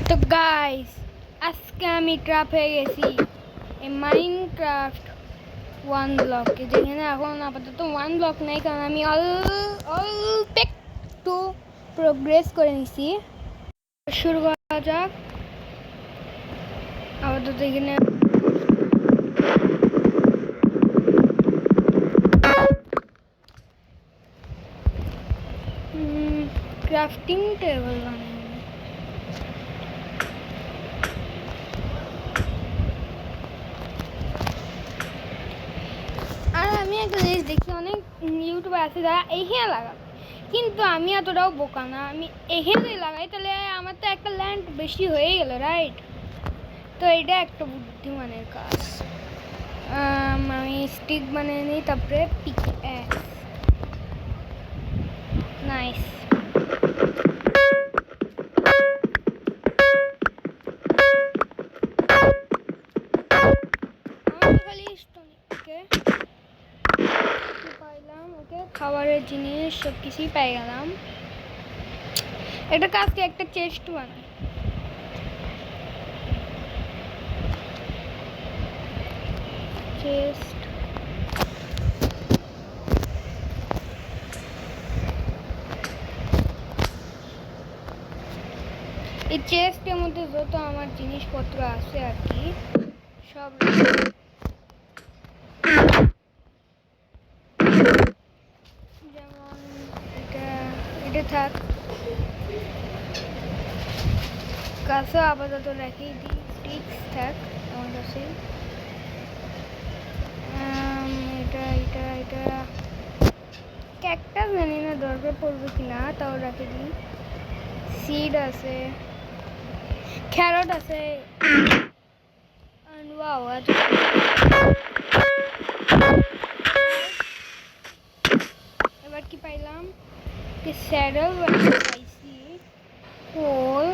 তো গাইস, আজকে আমি ট্র্যাপ হয়ে গেছি এই মাইনক্রাফট ওয়ান ব্লকে, যেখানে এখন আপাতত ওয়ান ব্লক নেই, কারণ আমি অল্প একটু প্রোগ্রেস করে নিছি। শুরু করা যাক। আপাতত এখানে ক্রাফটিং টেবিল বানাই। আর আমি একটা জিনিস দেখি, অনেক ইউটিউবার আছে যারা এখানে লাগাবে, কিন্তু আমি এতটাও বোকা না। আমি এখানে লাগাই, তাহলে আমার তো একটা ল্যান্ড বেশি হয়ে গেল, রাইট? তো এটা একটা বুদ্ধিমানের কাজ। আমি স্টিক বানিয়ে নিই, তারপরে পিক নাইস। পাইলাম, ওকে খাবারের জিনিস সব কিছুই পাই গেলাম। এটা কাজকে একটা চেস্ট বানাই। চেস্ট এই চেস্টের মধ্যে যত আমার জিনিসপত্র আছে আর কি, সব যেমন এটা থাক, কাছে আপাতত রেখেই দিই। স্টিক্স থাক আমার কাছে। এটা ক্যাকটাস জানি না দরকার পড়বে কিনা, তাও রেখে দিই। সিড আছে, ক্যারট আছে। ওয়াও, এবার কি পাইলাম? স্যাডেল পাইছি, কোল,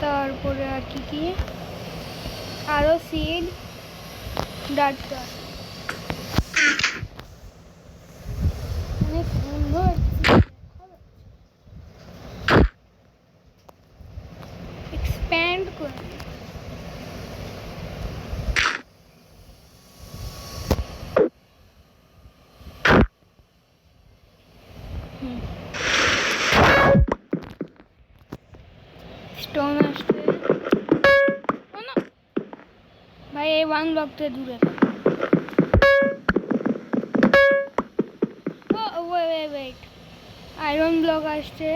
তারপরে আর কি আরো সিড, ডাটা। অনেক সুন্দর এক্সপ্যান্ড করে। স্টোন আসছে ভাই, এই ওয়ান ব্লক থেকে দূরে। ওয়েট, আয়রন ব্লক আসছে।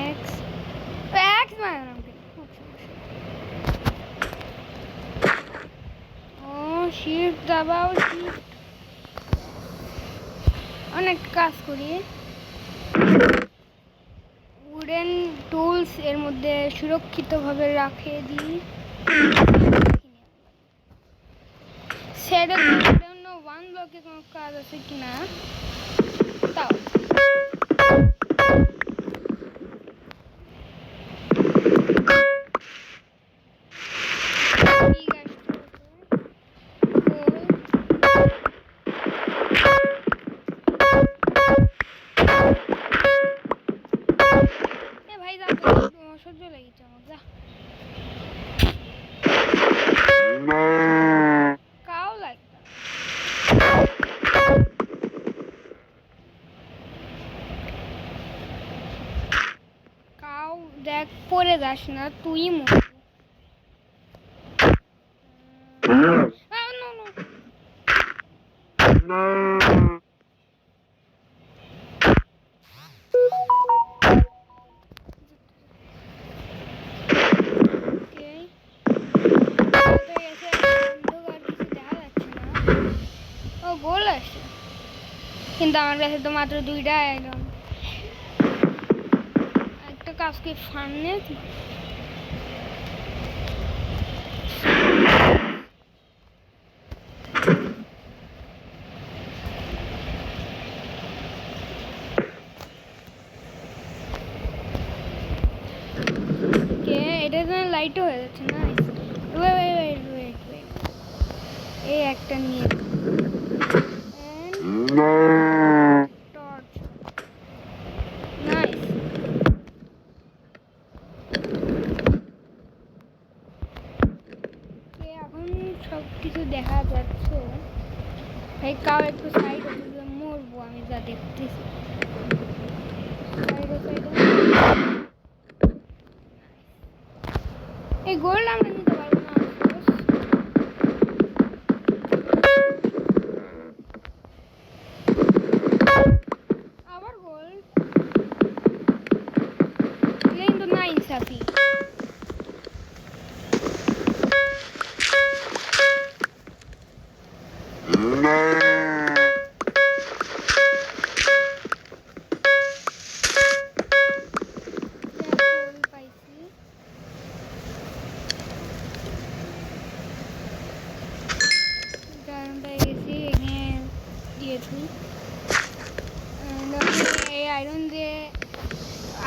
এক্স বানালাম। ও শিফট দাবাও, শিফট। অনেক কাজ করি। উডেন টুলস এর মধ্যে সুরক্ষিতভাবে রাখে দিই। সেটার জন্য ওয়ান ব্লকে কোনো কাজ আছে কিনা তাও। সহ্য লেগেছে আমার, যা কাও লাগবে। কাও দেখ, পরে যাস না, তুই মরবি। গোল আসছে, কিন্তু আমার কাছে তো মাত্র 2টা আয়রন। একটা কাজকে ফার্মে এটা লাইটও হয়ে যাচ্ছে না। এই একটা নিয়ে টর্চ দেখতেছি এই গোল্ড আমরা নিতে পারবো না আবার গোল্ড কিন্তু না ইনসাফি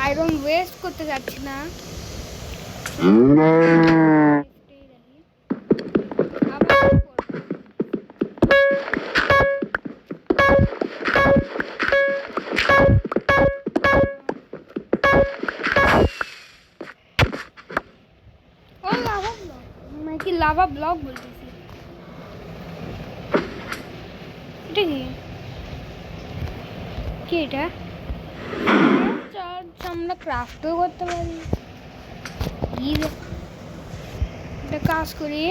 আয়রন ওয়েস্ট করতে যাচ্ছি না লাভা ব্লক বলতেছি এটা কি এটা আমরা ক্রাফটও করতে পারি এটা কাজ করি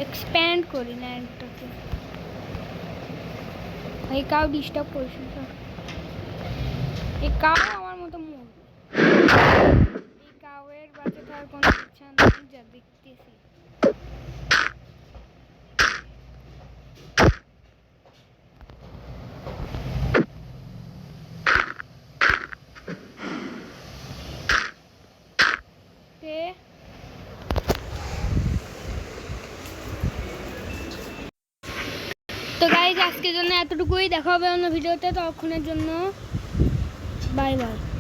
এক্সপ্যান্ড করি না একটাকে এই কাউ ডিস্টার্ব করছি এই কাউ আমার মতো মন এই কাউয়ের বাচ্চা থাকার কোনো ইচ্ছা নেই যা দেখতেছি তো গাইজ আজকের জন্য এতটুকুই দেখা হবে অন্য ভিডিওতে ততক্ষণের জন্য বাই বাই